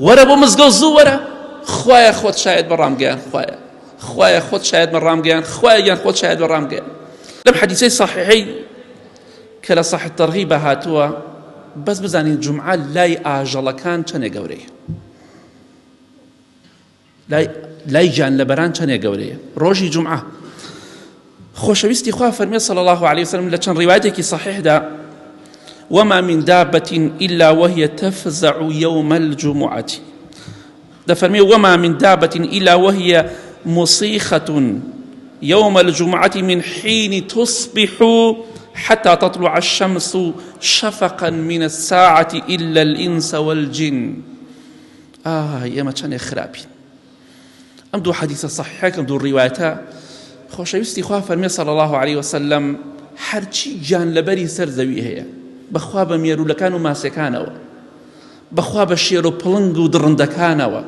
وەرە بۆ مزگەوت زوو وەرە، خوایە خۆت شاید بە ڕامگەیان، خوایە خۆت شاید بە ڕامگەیان، خوایە گیان خۆت شاید بە ڕامگەیان. لەم حەدیثەی صحیحەی کە لە صحیح التەرغیب هاتووە بەس بزانین جومعە لای ئاژەڵەکان چەندێک گەورەیە، لای گیانلەبەران چەندێک گەورەیە ڕۆژی جومعە. خۆشەویستی خوا فەرمێ صلی الله عليه وسلم لە چەند ڕیوایەتێکی صحیحدا: وما من دابة إلا وهي تفزع يوم الجمعة. دفرمي وما من دابة إلا وهي مصيخة يوم الجمعة من حين تصبح حتى تطلع الشمس شفقا من الساعة إلا الإنس والجن. يا ما كان خرابي. أم دو حديث صحيح كم دو الروايات خۆشەویستی خوا فەرمێ صلی الله عليه وسلم هەرچی گیان لەبەری سەر زەوی هەیە بەخوا بە مێروولەکان و ماسیەکانەوە، بەخوا بە شێر و پڵنگ و دڕندەکانەوە،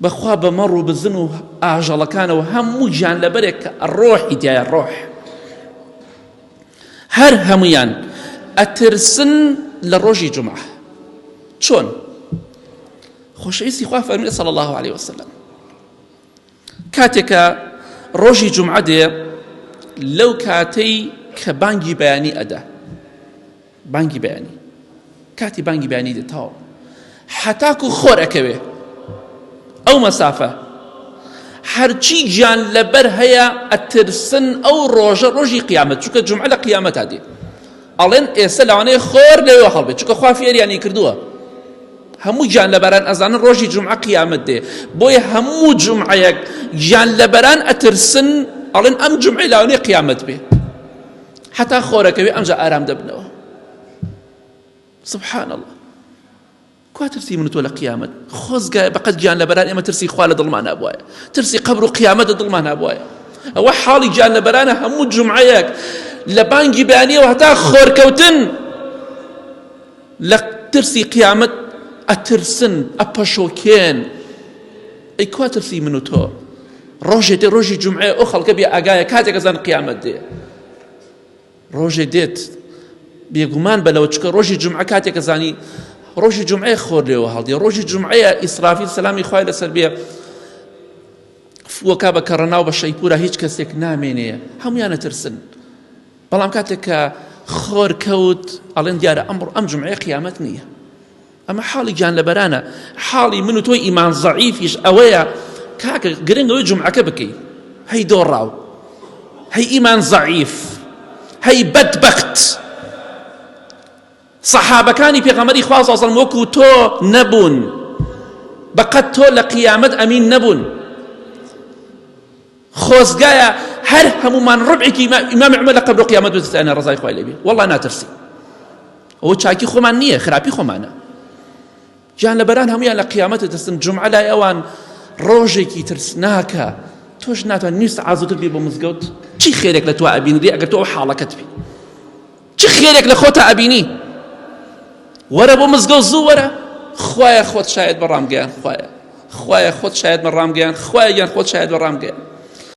بەخوا بە مەڕ و بزن و ئاژەڵەکانەوە، هەموو گیان لەبەرێک کە ڕۆحی تایە، ڕۆح هەر هەمویان ئەترسن لە ڕۆژی جومعە. چۆن؟ خۆشەویستی خوا فەرمێ صلی الله عليه وسلم کاتێکە ڕۆژی جومعە دێ لەو کاتەی کە بانگی بەیانی ئەدا، بانگی بەیانی، کاتی بانگی بەیانی دێتەوە هەتاکو خۆر ئەکەوێ ئەو مەسافە، هەرچی گیان لەبەر هەیە ئەترسن ئەو ڕۆژە، ڕۆژی قیامەت، چونکە جومعە لە قیامەتا دێ، ئەڵێن ئێستا لەوانەیە خۆر لەوێ هەڵبێت، چونکە خوا فێریانی کردووە هەموو گیان لەبەران ئەزانن ڕۆژی جومعە قیامەت دێ، بۆیە هەموو جومعەیەک گیان لەبەران ئەترسن ئەڵێن ئەم جومعەی لەوانەیە قیامەت بێ، حتا خۆرەکەوێ ئەمجا ئارام دەبنەوە. سبحان الله، کوا ترسی من تۆ لە قیامەت خۆزگایە بەقەت گیان لەبەران ئێمە ترسی خوا لە دڵمان نابوایە، ترسی قەبر و قیامەت لە دڵمان نابوایە. ئەوە حاڵی گیان لەبەرانە هەموو جومعەیەک لە بانگی بەیانیەوە هەتا خۆرکەوتن لە ترسی قیامەت ئەترسن، ئەپەشۆکێن. ئەی کوا ترسی من و تۆ ڕۆژێ دێ، ڕۆژی جومعە ئەو خەڵکە بێ ئاگایە کاتێک ئەزان قیامەت دێ، ڕۆژێ دێت بێگومان بەلەوە، چکە ڕۆژی جومعە کاتێک ئەزانی ڕۆژی جومعە خۆر لێوە هەڵدێ، ڕۆژی جومعەیە ئیسرافیل سەلامی خوای لەسەر بێ فووەکا بە کەڕەناو بە شەیپورە هیچ کەسێک نامێنێ، هەمویانە ترسن. بەڵام کاتێک کە خۆر کەوت ئەڵێن دیارە ئەم جومعە قیامەت نییە. ئەمە حاڵی گیان لەبەرانە. حاڵی من و تۆی ئیمان زەعیفیش ئەوەیە کاکە گرنگەوەی جومعەکە بکەی، هەی دۆڕاو، هەی ئیمان زەعیف، هەی بەدبەخت. سەحابەکانی پێغەمبەری خوا صلی الله علیه و سلم وەکو تۆ نەبوون، بەقەت تۆ لە قیامەت ئەمین نەبوون. خۆزگایە هەر هەمومان ڕبعێکی ئیمام عومەر لە قەبر و قیامەت بتستانە ڕەزای خوای لێبێ، وەڵڵا ناترسی. ئەوە چاکی خۆمان نییە، خراپی خۆمانە. گیان لەبەران هەمویان لە قیامەت دەستن. جومعە لای ئەوان ڕۆژێکی ترسناکە، تۆش ناتوانێت نیست ئازووتر بێ بۆ مزگەوت. چی خێرێک لە تۆ ئەبینی ئەگەر تۆ ئەو حاڵەکەت بێ؟ چی خێرێک لە خۆتە ئەبینی؟ وەرە بۆ مزگەوت زوو وەرە، خوایە خۆت شاید بە ڕامگەیان، خوایە خۆت شاید بە ڕامگەیان، خوایە گیان خۆت شاید بە ڕامگەیان.